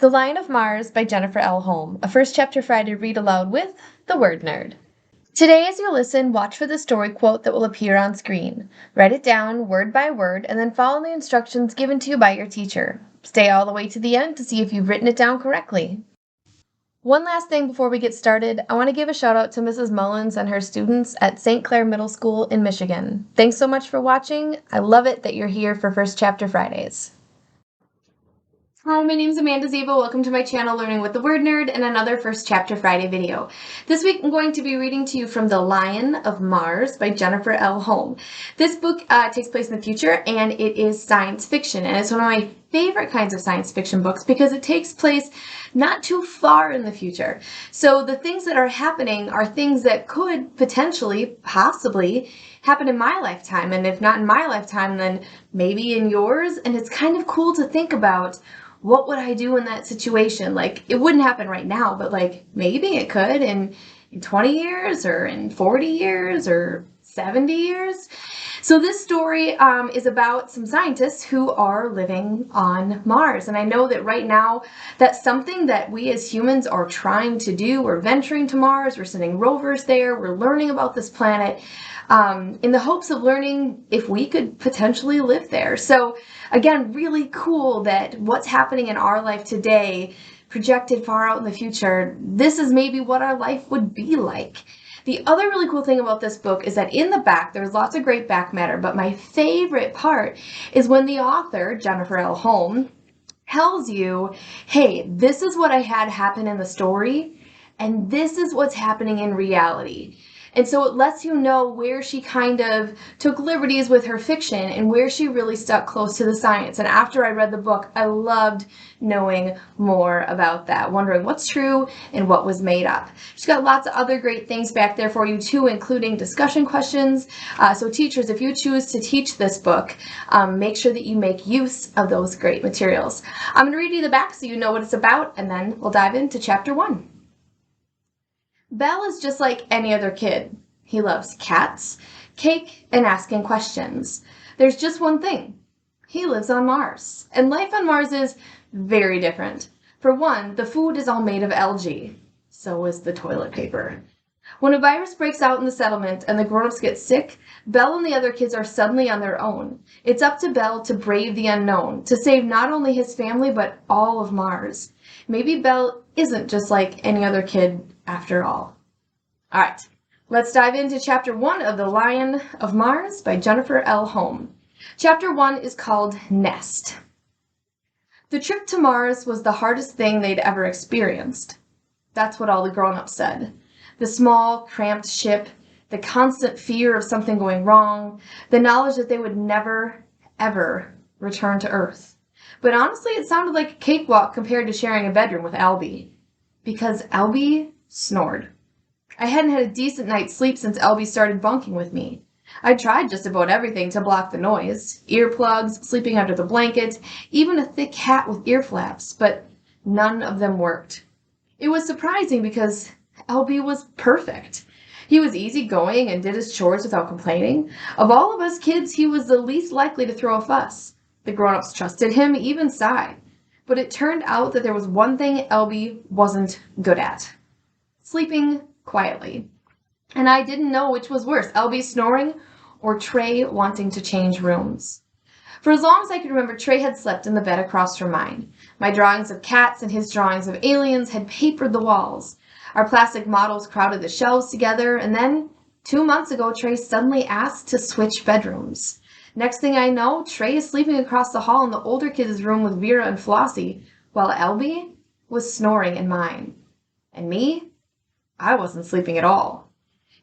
The Lion of Mars by Jennifer L. Holm, a first chapter Friday read aloud with the Word Nerd. Today, as you listen, watch for the story quote that will appear on screen. Write it down word by word and then follow the instructions given to you by your teacher. Stay all the way to the end to see if you've written it down correctly. One last thing before we get started, I want to give a shout out to Mrs. Mullins and her students at St. Clair Middle School in Michigan. Thanks so much for watching. I love it that you're here for First Chapter Fridays. Hi, my name is Amanda Zieba. Welcome to my channel, Learning with the Word Nerd, and another First Chapter Friday video. This week I'm going to be reading to you from The Lion of Mars by Jennifer L. Holm. This book takes place in the future, and it is science fiction, and it's one of my favorite kinds of science fiction books because it takes place not too far in the future. So the things that are happening are things that could potentially, possibly, happen in my lifetime, and if not in my lifetime, then maybe in yours, and it's kind of cool to think about what would I do in that situation? Like, it wouldn't happen right now, but like maybe it could in 20 years or in 40 years or 70 years. So this story is about some scientists who are living on Mars. And I know that right now that's something that we as humans are trying to do. We're venturing to Mars, we're sending rovers there, we're learning about this planet in the hopes of learning if we could potentially live there. So again, really cool that what's happening in our life today, projected far out in the future, this is maybe what our life would be like. The other really cool thing about this book is that in the back, there's lots of great back matter, but my favorite part is when the author, Jennifer L. Holm, tells you, hey, this is what I had happen in the story, and this is what's happening in reality. And so it lets you know where she kind of took liberties with her fiction and where she really stuck close to the science. And after I read the book, I loved knowing more about that, wondering what's true and what was made up. She's got lots of other great things back there for you too, including discussion questions. So teachers, if you choose to teach this book, make sure that you make use of those great materials. I'm going to read you the back so you know what it's about, and then we'll dive into chapter 1. Belle is just like any other kid. He loves cats, cake, and asking questions. There's just one thing. He lives on Mars, and life on Mars is very different. For one, the food is all made of algae. So is the toilet paper. When a virus breaks out in the settlement and the grown-ups get sick, Belle and the other kids are suddenly on their own. It's up to Belle to brave the unknown, to save not only his family, but all of Mars. Maybe Belle isn't just like any other kid after all. All right, let's dive into Chapter 1 of The Lion of Mars by Jennifer L. Holm. Chapter 1 is called Nest. The trip to Mars was the hardest thing they'd ever experienced. That's what all the grown-ups said. The small, cramped ship, the constant fear of something going wrong, the knowledge that they would never, ever return to Earth. But honestly, it sounded like a cakewalk compared to sharing a bedroom with Albie. Because Albie snored. I hadn't had a decent night's sleep since Albie started bunking with me. I tried just about everything to block the noise. Earplugs, sleeping under the blanket, even a thick hat with ear flaps, but none of them worked. It was surprising because Albie was perfect. He was easygoing and did his chores without complaining. Of all of us kids, he was the least likely to throw a fuss. The grown-ups trusted him, even sighed. But it turned out that there was one thing Albie wasn't good at. Sleeping quietly. And I didn't know which was worse, Albie snoring or Trey wanting to change rooms. For as long as I could remember, Trey had slept in the bed across from mine. My drawings of cats and his drawings of aliens had papered the walls. Our plastic models crowded the shelves together, and then 2 months ago, Trey suddenly asked to switch bedrooms. Next thing I know, Trey is sleeping across the hall in the older kids' room with Vera and Flossie, while Albie was snoring in mine. And me? I wasn't sleeping at all.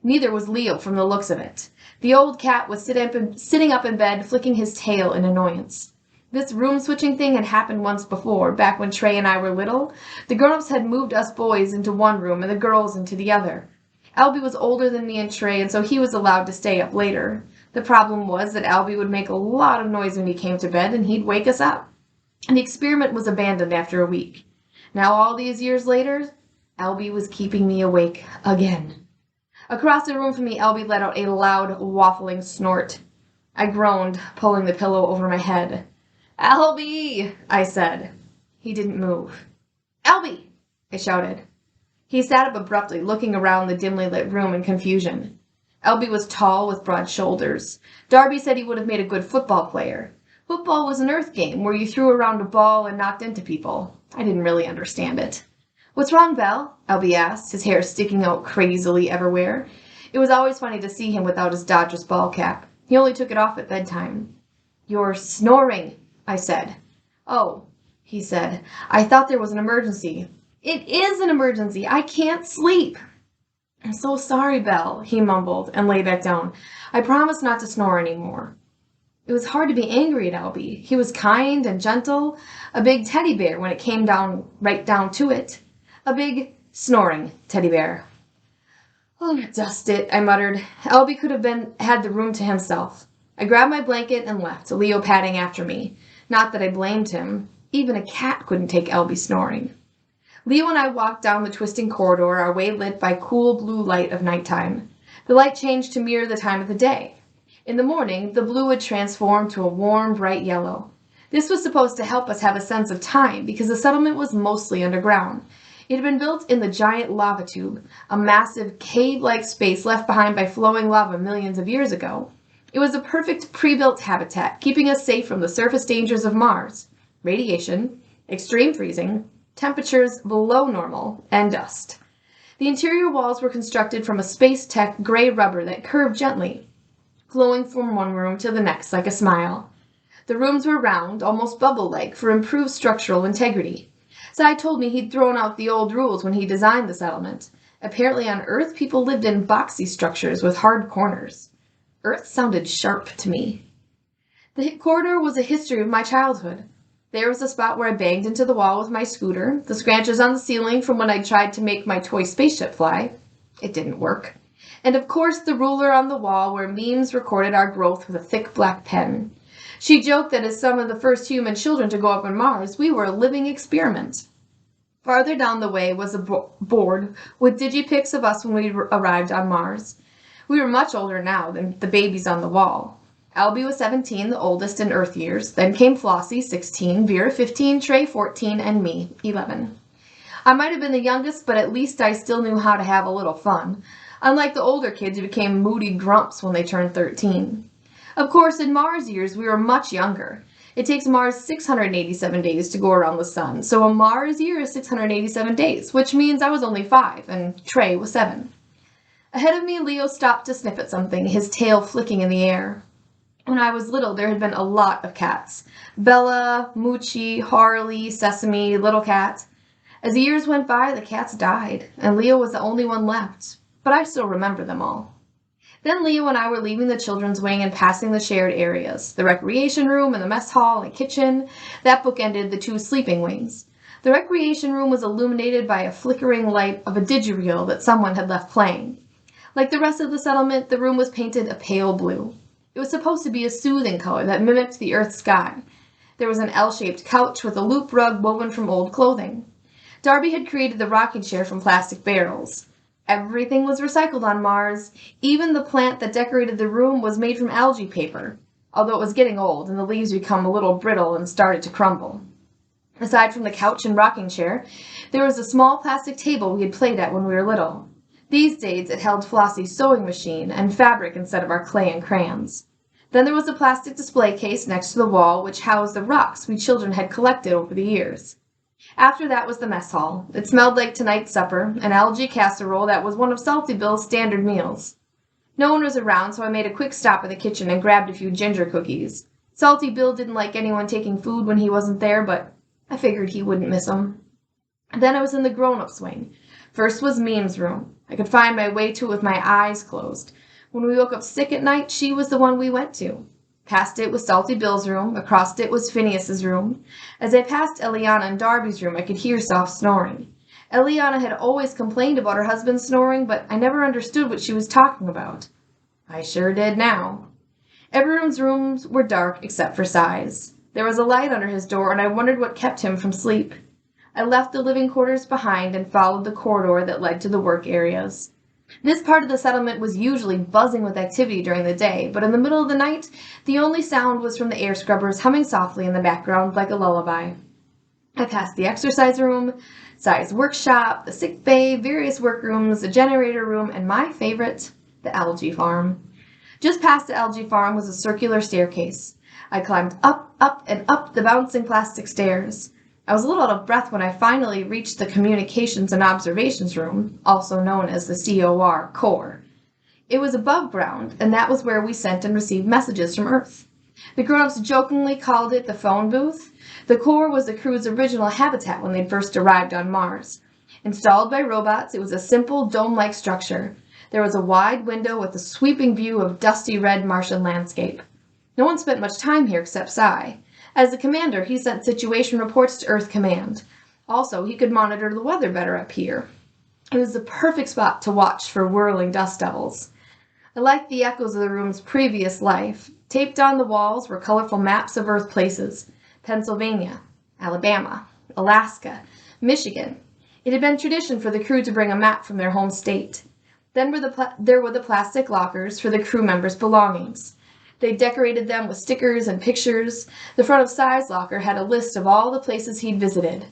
Neither was Leo from the looks of it. The old cat was sitting up in bed, flicking his tail in annoyance. This room-switching thing had happened once before, back when Trey and I were little. The grown-ups had moved us boys into one room and the girls into the other. Albie was older than me and Trey, and so he was allowed to stay up later. The problem was that Albie would make a lot of noise when he came to bed, and he'd wake us up. And the experiment was abandoned after a week. Now, all these years later, Albie was keeping me awake again. Across the room from me, Albie let out a loud, waffling snort. I groaned, pulling the pillow over my head. "Albie," I said. He didn't move. "Albie!" I shouted. He sat up abruptly, looking around the dimly lit room in confusion. Albie was tall, with broad shoulders. Darby said he would have made a good football player. Football was an earth game where you threw around a ball and knocked into people. I didn't really understand it. "What's wrong, Belle?" Albie asked, his hair sticking out crazily everywhere. It was always funny to see him without his Dodgers ball cap. He only took it off at bedtime. "You're snoring," I said. "Oh," he said. "I thought there was an emergency." "It is an emergency. I can't sleep." "I'm so sorry, Belle," he mumbled and lay back down. "I promise not to snore any more." It was hard to be angry at Albie. He was kind and gentle, a big teddy bear when it came right down to it. A big, snoring teddy bear. "Oh, dust it," I muttered. Albie could have had the room to himself. I grabbed my blanket and left, Leo padding after me. Not that I blamed him. Even a cat couldn't take Albie snoring. Leo and I walked down the twisting corridor, our way lit by cool blue light of nighttime. The light changed to mirror the time of the day. In the morning, the blue would transform to a warm, bright yellow. This was supposed to help us have a sense of time because the settlement was mostly underground. It had been built in the giant lava tube, a massive cave-like space left behind by flowing lava millions of years ago. It was a perfect pre-built habitat, keeping us safe from the surface dangers of Mars: radiation, extreme freezing, temperatures below normal, and dust. The interior walls were constructed from a space-tech gray rubber that curved gently, flowing from one room to the next like a smile. The rooms were round, almost bubble-like, for improved structural integrity. Sai told me he'd thrown out the old rules when he designed the settlement. Apparently on Earth, people lived in boxy structures with hard corners. Earth sounded sharp to me. The corridor was a history of my childhood. There was a spot where I banged into the wall with my scooter, the scratches on the ceiling from when I tried to make my toy spaceship fly. It didn't work. And of course the ruler on the wall where Memes recorded our growth with a thick black pen. She joked that as some of the first human children to go up on Mars, we were a living experiment. Farther down the way was a board with digipics of us when we arrived on Mars. We were much older now than the babies on the wall. Albie was 17, the oldest in Earth years. Then came Flossie, 16, Vera, 15, Trey, 14, and me, 11. I might have been the youngest, but at least I still knew how to have a little fun, unlike the older kids who became moody grumps when they turned 13. Of course, in Mars years, we were much younger. It takes Mars 687 days to go around the sun, so a Mars year is 687 days, which means I was only 5, and Trey was 7. Ahead of me, Leo stopped to sniff at something, his tail flicking in the air. When I was little, there had been a lot of cats. Bella, Moochie, Harley, Sesame, Little Cat. As the years went by, the cats died, and Leo was the only one left, but I still remember them all. Then Leo and I were leaving the children's wing and passing the shared areas, the recreation room and the mess hall and kitchen. That bookended the 2 sleeping wings. The recreation room was illuminated by a flickering light of a didgeridoo that someone had left playing. Like the rest of the settlement, the room was painted a pale blue. It was supposed to be a soothing color that mimicked the Earth's sky. There was an L-shaped couch with a loop rug woven from old clothing. Darby had created the rocking chair from plastic barrels. Everything was recycled on Mars. Even the plant that decorated the room was made from algae paper, although it was getting old and the leaves became a little brittle and started to crumble. Aside from the couch and rocking chair, there was a small plastic table we had played at when we were little. These days it held Flossie's sewing machine and fabric instead of our clay and crayons. Then there was a plastic display case next to the wall which housed the rocks we children had collected over the years. After that was the mess hall. It smelled like tonight's supper, an algae casserole that was one of Salty Bill's standard meals. No one was around, so I made a quick stop in the kitchen and grabbed a few ginger cookies. Salty Bill didn't like anyone taking food when he wasn't there, but I figured he wouldn't miss them. Then I was in the grown-ups wing. First was Meme's room. I could find my way to it with my eyes closed. When we woke up sick at night, she was the one we went to. Past it was Salty Bill's room. Across it was Phineas's room. As I passed Eliana and Darby's room, I could hear soft snoring. Eliana had always complained about her husband snoring, but I never understood what she was talking about. I sure did now. Everyone's rooms were dark except for Sai's. There was a light under his door, and I wondered what kept him from sleep. I left the living quarters behind and followed the corridor that led to the work areas. This part of the settlement was usually buzzing with activity during the day, but in the middle of the night, the only sound was from the air scrubbers humming softly in the background like a lullaby. I passed the exercise room, Size workshop, the sick bay, various workrooms, the generator room, and my favorite, the algae farm. Just past the algae farm was a circular staircase. I climbed up, up, and up the bouncing plastic stairs. I was a little out of breath when I finally reached the Communications and Observations Room, also known as the COR, Core. It was above ground, and that was where we sent and received messages from Earth. The grown-ups jokingly called it the phone booth. The core was the crew's original habitat when they'd first arrived on Mars. Installed by robots, it was a simple dome-like structure. There was a wide window with a sweeping view of dusty red Martian landscape. No one spent much time here except Cy. As the commander, he sent situation reports to Earth Command. Also, he could monitor the weather better up here. It was the perfect spot to watch for whirling dust devils. I liked the echoes of the room's previous life. Taped on the walls were colorful maps of Earth places. Pennsylvania, Alabama, Alaska, Michigan. It had been tradition for the crew to bring a map from their home state. Then there were the plastic lockers for the crew members' belongings. They decorated them with stickers and pictures. The front of Cy's locker had a list of all the places he'd visited.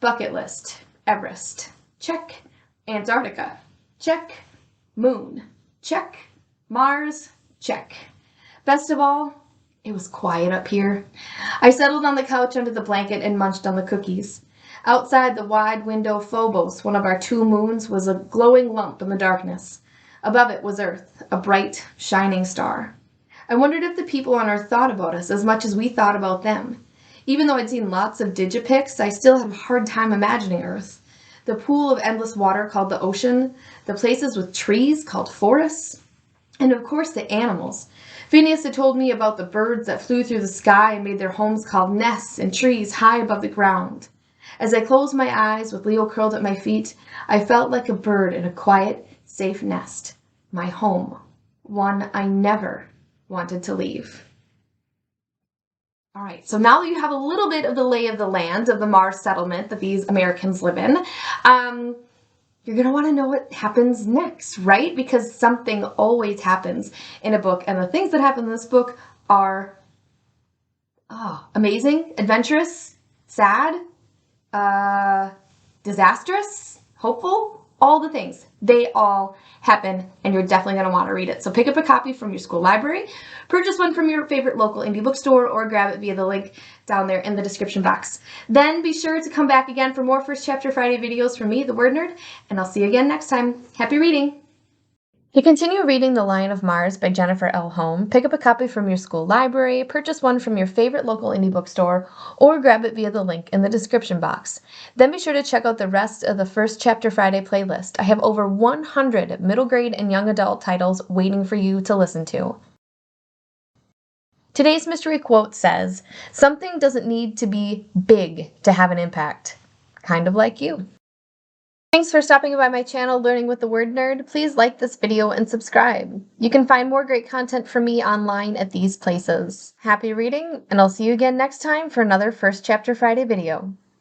Bucket list, Everest, check. Antarctica, check. Moon, check. Mars, check. Best of all, it was quiet up here. I settled on the couch under the blanket and munched on the cookies. Outside the wide window, Phobos, one of our 2 moons, was a glowing lump in the darkness. Above it was Earth, a bright, shining star. I wondered if the people on Earth thought about us as much as we thought about them. Even though I'd seen lots of digipics, I still had a hard time imagining Earth. The pool of endless water called the ocean, the places with trees called forests, and of course the animals. Phineas had told me about the birds that flew through the sky and made their homes called nests in trees high above the ground. As I closed my eyes with Leo curled at my feet, I felt like a bird in a quiet, safe nest. My home. One I never wanted to leave. All right, so now that you have a little bit of the lay of the land of the Mars settlement that these Americans live in, you're going to want to know what happens next, right? Because something always happens in a book, and the things that happen in this book are amazing, adventurous, sad, disastrous, hopeful, all the things. They all happen, and you're definitely going to want to read it. So pick up a copy from your school library, purchase one from your favorite local indie bookstore, or grab it via the link down there in the description box. Then be sure to come back again for more First Chapter Friday videos from me, the Word Nerd, and I'll see you again next time. Happy reading! To continue reading The Lion of Mars by Jennifer L. Holm, pick up a copy from your school library, purchase one from your favorite local indie bookstore, or grab it via the link in the description box. Then be sure to check out the rest of the First Chapter Friday playlist. I have over 100 middle grade and young adult titles waiting for you to listen to. Today's mystery quote says, "Something doesn't need to be big to have an impact." Kind of like you. Thanks for stopping by my channel, Learning with the Word Nerd. Please like this video and subscribe. You can find more great content from me online at these places. Happy reading, and I'll see you again next time for another First Chapter Friday video.